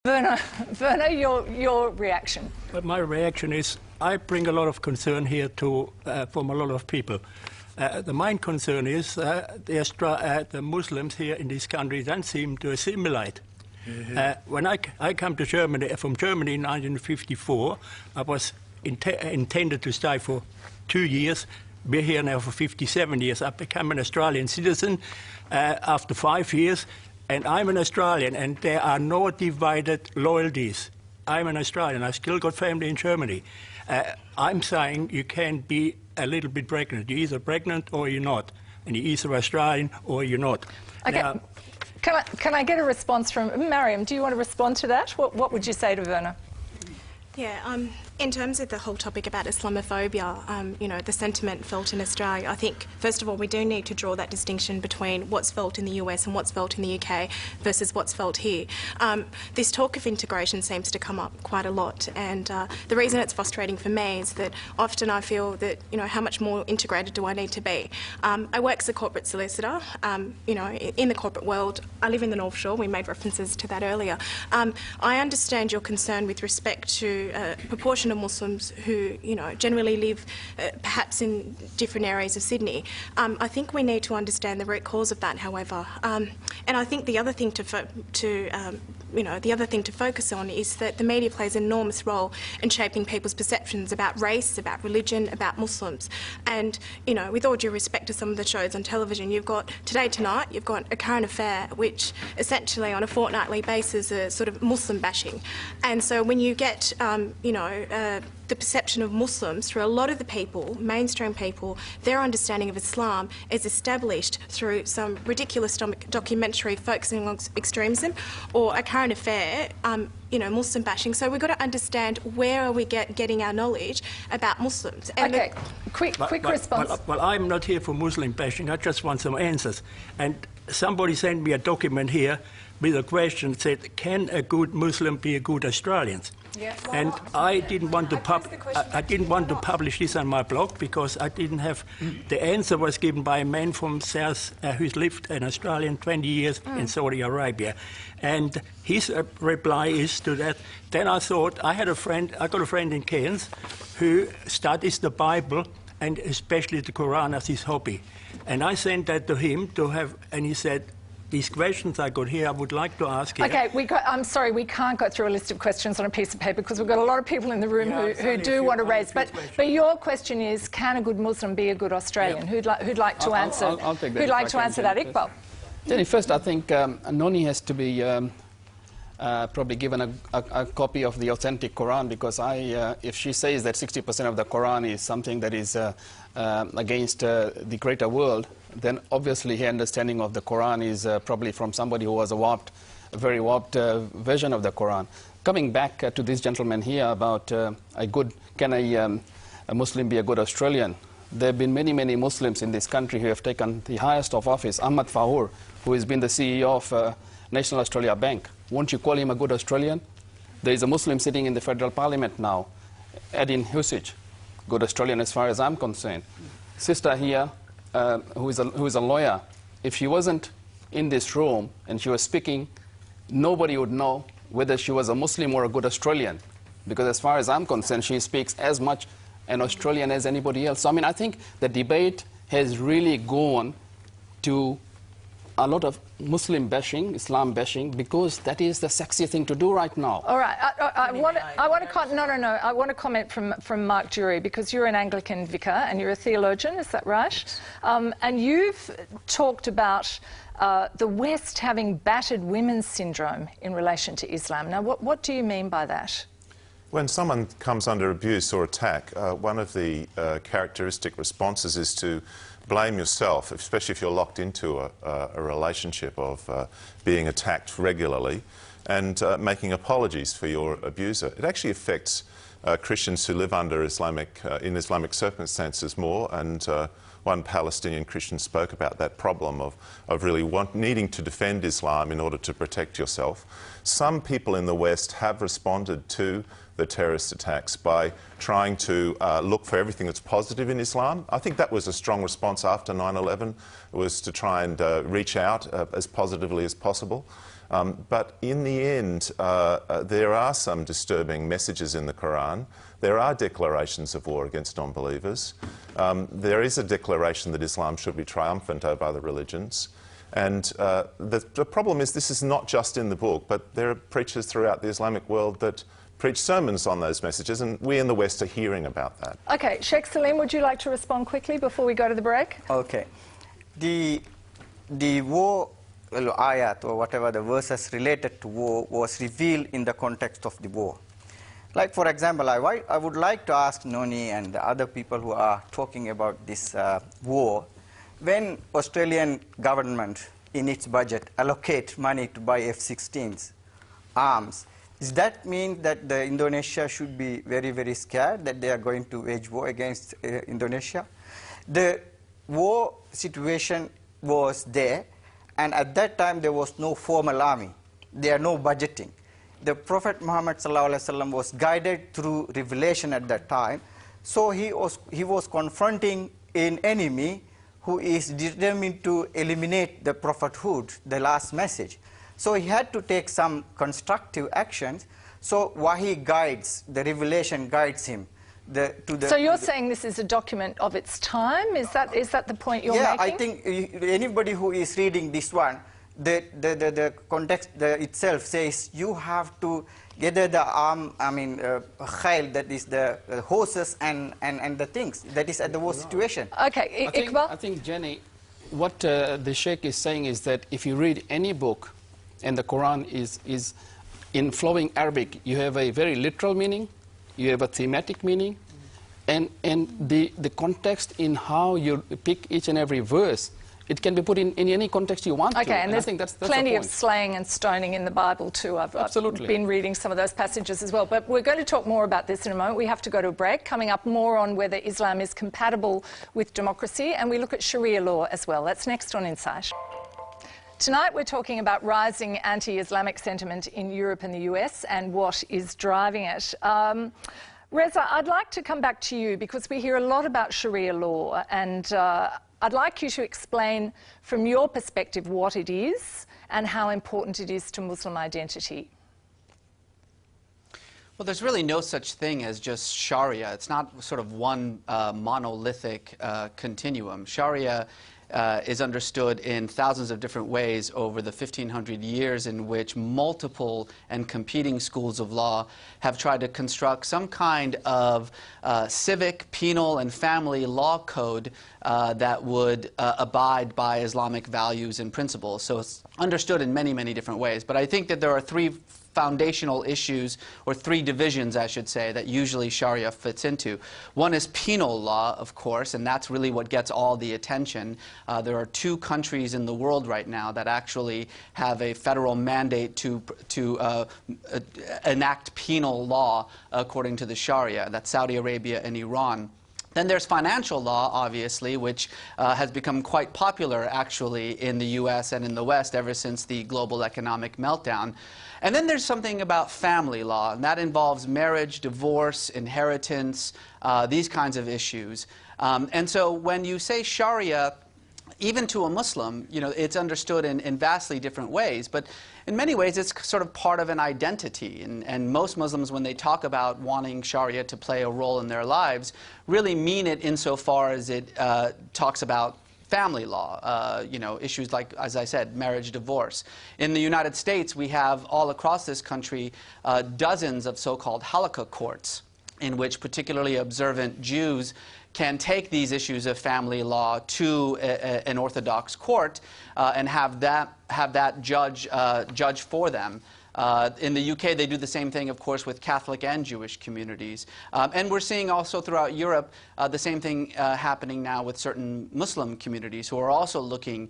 Werner, your reaction? But my reaction is, I bring a lot of concern here from a lot of people. The main concern is the Muslims here in this country don't seem to assimilate. When I come to Germany, from Germany in 1954, I was intended to stay for 2 years. We're here now for 57 years. I became an Australian citizen after 5 years, and I'm an Australian, and there are no divided loyalties. I'm an Australian. I've still got family in Germany. I'm saying you can be a little bit pregnant. You're either pregnant or you're not, and you're either Australian or you're not. Okay. Now, can I get a response from Mariam? Do you want to respond to that? What would you say to Werner? Yeah, in terms of the whole topic about Islamophobia, you know, the sentiment felt in Australia, I think, first of all, we do need to draw that distinction between what's felt in the US and what's felt in the UK versus what's felt here. This talk of integration seems to come up quite a lot, and the reason it's frustrating for me is that often I feel that, you know, how much more integrated do I need to be? I work as a corporate solicitor, you know, in the corporate world. I live in the North Shore, we made references to that earlier. I understand your concern with respect to a proportion of Muslims who, you know, generally live perhaps in different areas of Sydney. I think we need to understand the root cause of that, however. And I think the other thing to focus on is that the media plays an enormous role in shaping people's perceptions about race, about religion, about Muslims. And, you know, with all due respect to some of the shows on television, you've got Today Tonight, you've got A Current Affair, which essentially on a fortnightly basis are sort of Muslim bashing. And so when you get, you know, the perception of Muslims through a lot of the people, mainstream people, their understanding of Islam is established through some ridiculous documentary focusing on extremism or A Current Affair, you know, Muslim bashing. So we've got to understand where are we getting our knowledge about Muslims. And okay, quick response. Well, I'm not here for Muslim bashing. I just want some answers. And somebody sent me a document here with a question that said, can a good Muslim be a good Australian? Yeah. And I didn't want to publish this on my blog because I didn't have the answer was given by a man from South who's lived in Australia 20 years in Saudi Arabia, and his reply is to that. Then I thought I got a friend in Cairns who studies the Bible and especially the Quran as his hobby, and I sent that to him and he said, these questions I got here, I would like to ask you. Okay, I'm sorry, we can't go through a list of questions on a piece of paper because we've got a lot of people in the room who do want to raise. But your question is, can a good Muslim be a good Australian? Yeah. Who'd like to answer? I'll take that. Who'd like to answer that? Iqbal. Jenny, first, I think Noni has to be probably given a copy of the authentic Quran, because if she says that 60% of the Quran is something that is against the greater world, then obviously her understanding of the Quran is probably from somebody who was a very warped version of the Quran. Coming back to this gentleman here about can a Muslim be a good Australian? There have been many, many Muslims in this country who have taken the highest of office. Ahmad Fahour, who has been the CEO of National Australia Bank. Won't you call him a good Australian? There is a Muslim sitting in the federal parliament now, Edin Husich, good Australian as far as I'm concerned. Sister here, who is a lawyer, if she wasn't in this room and she was speaking, nobody would know whether she was a Muslim or a good Australian, because as far as I'm concerned, she speaks as much an Australian as anybody else. So, I mean, I think the debate has really gone to a lot of Muslim bashing, Islam bashing, because that is the sexy thing to do right now. All right, I want to comment from Mark Jury, because you're an Anglican vicar and you're a theologian, is that right? And you've talked about the West having battered women's syndrome in relation to Islam. Now, what do you mean by that? When someone comes under abuse or attack, one of the characteristic responses is to blame yourself, especially if you're locked into a relationship of being attacked regularly, and making apologies for your abuser. It actually affects Christians who live under in Islamic circumstances more, and one Palestinian Christian spoke about that problem of really needing to defend Islam in order to protect yourself. Some people in the West have responded to the terrorist attacks by trying to look for everything that's positive in Islam. I think that was a strong response after 9/11, was to try and reach out as positively as possible. But in the end, there are some disturbing messages in the Quran. There are declarations of war against non-believers. There is a declaration that Islam should be triumphant over other religions. And the problem is this is not just in the book, but there are preachers throughout the Islamic world that preach sermons on those messages, and we in the West are hearing about that. Okay, Sheikh Salim, would you like to respond quickly before we go to the break? Okay. The war ayat, or whatever the verses related to war, was revealed in the context of the war. Like, for example, I would like to ask Noni and the other people who are talking about this war, when Australian government in its budget allocate money to buy F-16s, arms, does that mean that the Indonesia should be very, very scared that they are going to wage war against Indonesia? The war situation was there, and at that time there was no formal army. There are no budgeting. The Prophet Muhammad ﷺ was guided through revelation at that time, so he was confronting an enemy who is determined to eliminate the prophethood, the last message. So he had to take some constructive actions. So Wahi guides, the revelation guides him. So you're saying this is a document of its time? Is that the point you're making? Yeah, I think anybody who is reading this one, the context itself says you have to gather the khayl, that is the horses and the things. That is at the war situation. Okay, Iqbal? I think, Jenny, what the Sheikh is saying is that if you read any book, and the Quran is in flowing Arabic, you have a very literal meaning, you have a thematic meaning, and the context in how you pick each and every verse, it can be put in any context you want to. Okay, and there's I think that's plenty the of point. slaying and stoning in the Bible too. I've been reading some of those passages as well. But we're going to talk more about this in a moment. We have to go to a break. Coming up, more on whether Islam is compatible with democracy, and we look at Sharia law as well. That's next on Insight. Tonight we're talking about rising anti-Islamic sentiment in Europe and the US and what is driving it. Reza, I'd like to come back to you because we hear a lot about Sharia law, and I'd like you to explain from your perspective what it is and how important it is to Muslim identity. Well, there's really no such thing as just Sharia. It's not sort of one monolithic continuum. Sharia is understood in thousands of different ways over the 1,500 years in which multiple and competing schools of law have tried to construct some kind of civic, penal, and family law code that would abide by Islamic values and principles. So it's understood in many, many different ways. But I think that there are three foundational issues, or three divisions, I should say, that usually Sharia fits into. One is penal law, of course, and that's really what gets all the attention. There are 2 countries in the world right now that actually have a federal mandate to enact penal law according to the Sharia. That's Saudi Arabia and Iran. Then there's financial law, obviously, which has become quite popular, actually, in the U.S. and in the West ever since the global economic meltdown. And then there's something about family law, and that involves marriage, divorce, inheritance, these kinds of issues. And so when you say Sharia, even to a Muslim, you know, it's understood in vastly different ways. But in many ways, it's sort of part of an identity. And most Muslims, when they talk about wanting Sharia to play a role in their lives, really mean it insofar as it talks about family law, you know, issues like, as I said, marriage, divorce. In the United States, we have all across this country dozens of so-called halakha courts in which particularly observant Jews can take these issues of family law to an Orthodox court and have that judge for them. In the UK, they do the same thing, of course, with Catholic and Jewish communities. And we're seeing also throughout Europe the same thing happening now with certain Muslim communities who are also looking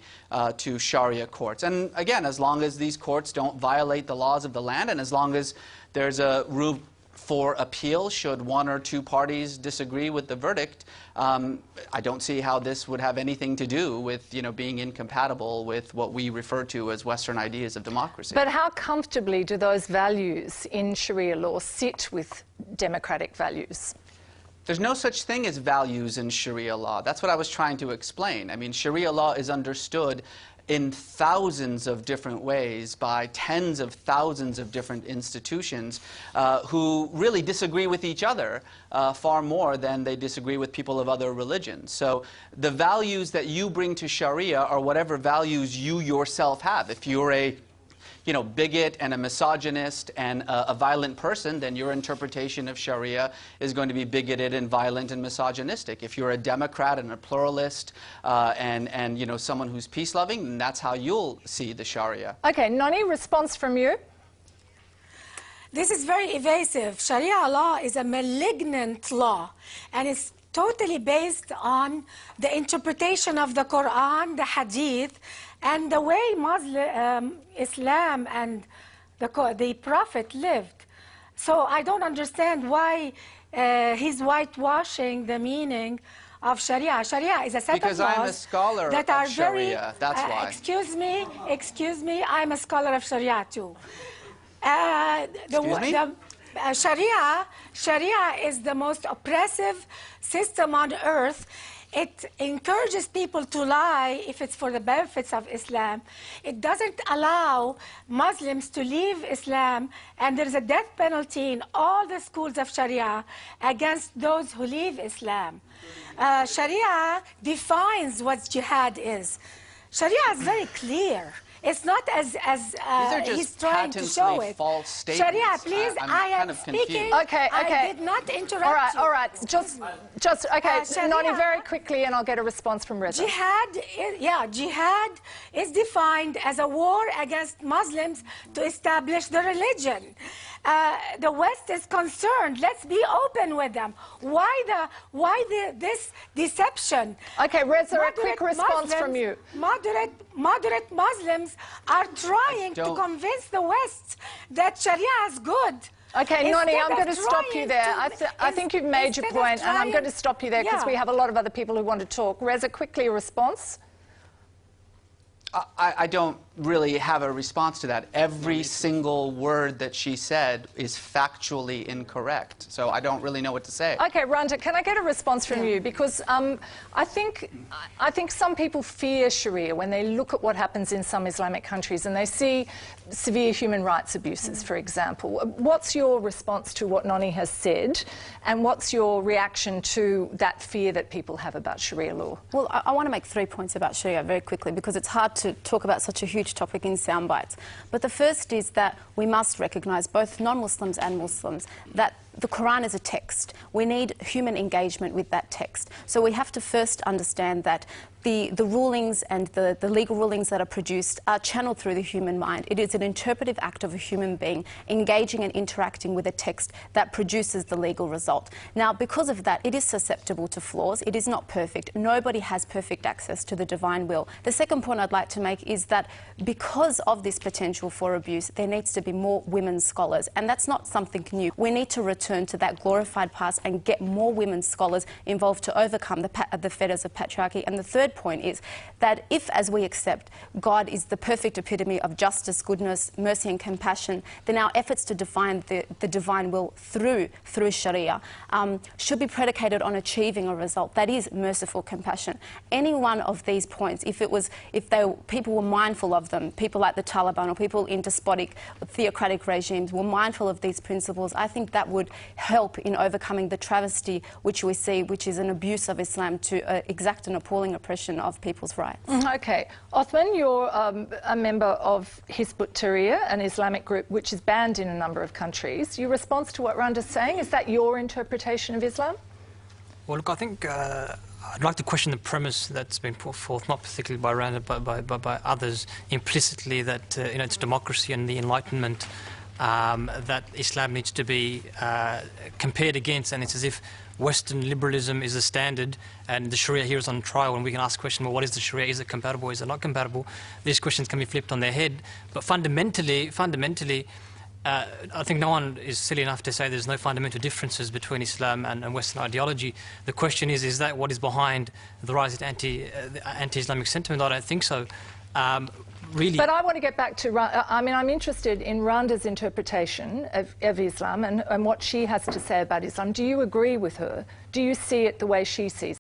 to Sharia courts. And again, as long as these courts don't violate the laws of the land, and as long as there's a room for appeal should 1 or 2 parties disagree with the verdict, I don't see how this would have anything to do with, you know, being incompatible with what we refer to as Western ideas of democracy. But how comfortably do those values in Sharia law sit with democratic values? There's no such thing as values in Sharia law. That's what I was trying to explain. I mean, Sharia law is understood in thousands of different ways by tens of thousands of different institutions who really disagree with each other far more than they disagree with people of other religions. So the values that you bring to Sharia are whatever values you yourself have. If you're a bigot and a misogynist and a violent person, then your interpretation of Sharia is going to be bigoted and violent and misogynistic. If you're a Democrat and a pluralist and someone who's peace-loving, then that's how you'll see the Sharia. Okay, Noni, response from you. This is very evasive. Sharia law is a malignant law, and it's totally based on the interpretation of the Quran, the Hadith, and the way Islam and the Prophet lived. So I don't understand why he's whitewashing the meaning of Sharia. Sharia is a set because of laws I'm a scholar that of are Sharia. That's why. Excuse me, I'm a scholar of Sharia too. Sharia is the most oppressive system on earth. It encourages people to lie if it's for the benefits of Islam. It doesn't allow Muslims to leave Islam, and there's a death penalty in all the schools of Sharia against those who leave Islam. Sharia defines what jihad is. Sharia is very clear. It's not as he's trying to show it. False statements. Sharia, please, I am speaking. Okay. I did not interrupt you. All right. Just okay. Noni, very quickly, and I'll get a response from Reza. Jihad is defined as a war against Muslims to establish the religion. The West is concerned. Let's be open with them. Why this deception? Okay, Reza, a quick response from you. Moderate Muslims are trying to convince the West that Sharia is good. Okay, Noni, I'm going to stop you there. I think you've made your point, and I'm going to stop you there because we have a lot of other people who want to talk. Reza, quickly a response. I don't really have a response to that. Every single word that she said is factually incorrect, so I don't really know what to say. Okay, Randa, can I get a response from you? Because I think some people fear Sharia when they look at what happens in some Islamic countries and they see severe human rights abuses, for example. What's your response to what Noni has said, and what's your reaction to that fear that people have about Sharia law? Well, I want to make 3 points about Sharia very quickly because it's hard to talk about such a huge topic in sound bites. But the first is that we must recognise, both non-Muslims and Muslims, that the Quran is a text. We need human engagement with that text. So we have to first understand that the rulings and the legal rulings that are produced are channeled through the human mind. It is an interpretive act of a human being engaging and interacting with a text that produces the legal result. Now, because of that, it is susceptible to flaws. It is not perfect. Nobody has perfect access to the divine will. The second point I'd like to make is that because of this potential for abuse, there needs to be more women scholars, and that's not something new. We need to return to that glorified past and get more women scholars involved to overcome the fetters of patriarchy. And the third point is that if, as we accept, God is the perfect epitome of justice, goodness, mercy and compassion, then our efforts to define the divine will through Sharia should be predicated on achieving a result that is merciful compassion. Any one of these points, if people were mindful of them, people like the Taliban or people in despotic, theocratic regimes were mindful of these principles, I think that would help in overcoming the travesty which we see, which is an abuse of Islam to exact an appalling oppression of people's rights. Okay. Othman, you're a member of Hizb ut-Tahrir, an Islamic group which is banned in a number of countries. Your response to what Randa's saying, is that your interpretation of Islam? Well, look, I think I'd like to question the premise that's been put forth, not particularly by Randa, but by others, implicitly that it's democracy and the Enlightenment that Islam needs to be compared against, and it's as if Western liberalism is the standard and the Sharia here is on trial, and we can ask the question, well, what is the Sharia? Is it compatible? Is it not compatible? These questions can be flipped on their head. But fundamentally, I think no one is silly enough to say there's no fundamental differences between Islam and Western ideology. The question is that what is behind the rise of anti-Islamic sentiment? I don't think so. Really. But I want to get back to, I'm interested in Randa's interpretation of Islam and what she has to say about Islam. Do you agree with her? Do you see it the way she sees it?